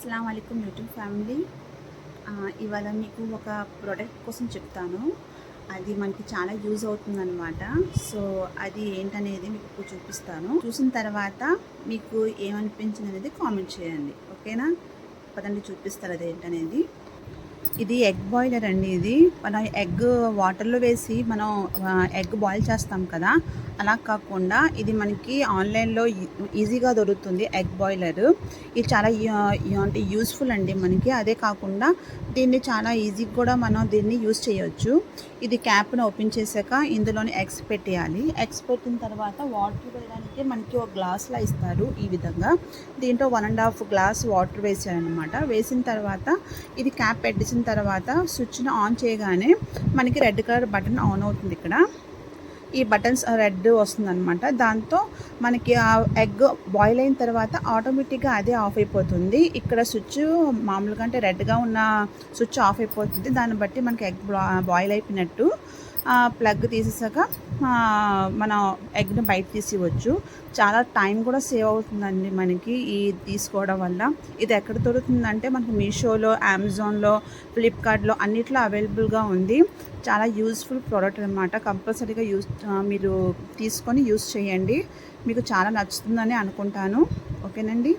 అస్సలం వాలేకుమ్ YouTube family. ఇవాళ మీకు ఒక ప్రోడక్ట్ కోసం చెప్తాను. అది మనకి చాలా యూజ్ అవుతుందన్నమాట. సో అది ఏంటనేది మీకు ఇప్పుడు చూపిస్తాను. చూసిన తర్వాత మీకు ఏమనిపించింది అనేది కామెంట్ చేయండి, ఓకేనా? పదండి చూపిస్తారు అది ఏంటనేది. ఇది ఎగ్ బాయిలర్ అండి. ఇది మనం ఎగ్ వాటర్లో వేసి మనం ఎగ్ బాయిల్ చేస్తాం కదా, అలా కాకుండా ఇది మనకి ఆన్లైన్లో ఈజీగా దొరుకుతుంది ఎగ్ బాయిలర్. ఇది చాలా అంటే యూస్ఫుల్ అండి మనకి. అదే కాకుండా దీన్ని చాలా ఈజీగా కూడా మనం దీన్ని యూజ్ చేయొచ్చు. ఇది క్యాప్ను ఓపెన్ చేశాక ఇందులోని ఎగ్స్ పెట్టేయాలి. ఎగ్స్ పెట్టిన తర్వాత వాటర్ వేయడానికి మనకి ఒక గ్లాస్లా ఇస్తారు. ఈ విధంగా దీంట్లో 1.5 గ్లాస్ వాటర్ వేసారనమాట. వేసిన తర్వాత ఇది క్యాప్ పెట్టేసిన తర్వాత స్విచ్ను ఆన్ చేయగానే మనకి రెడ్ కలర్ బటన్ ఆన్ అవుతుంది. ఇక్కడ ఈ బటన్స్ రెడ్ వస్తుందన్నమాట. దాంతో మనకి ఆ ఎగ్ బాయిల్ అయిన తర్వాత ఆటోమేటిక్గా అదే ఆఫ్ అయిపోతుంది. ఇక్కడ స్విచ్ మామూలుగా అంటే రెడ్గా ఉన్న స్విచ్ ఆఫ్ అయిపోతుంది. దాన్ని బట్టి మనకి ఎగ్ బాయిల్ అయిపోయినట్టు. ప్లగ్ తీసేసాక మనం ఎగ్ను బయట తీసివచ్చు. చాలా టైం కూడా సేవ్ అవుతుందండి మనకి ఈ తీసుకోవడం వల్ల. ఇది ఎక్కడ దొరుకుతుందంటే మనకి మీషోలో, అమెజాన్లో, ఫ్లిప్కార్ట్లో అన్నిట్లో అవైలబుల్గా ఉంది. చాలా యూజ్ఫుల్ ప్రోడక్ట్ అనమాట. కంపల్సరీగా మీరు తీసుకొని యూజ్ చేయండి. మీకు చాలా నచ్చుతుందని అనుకుంటాను. ఓకేనండి.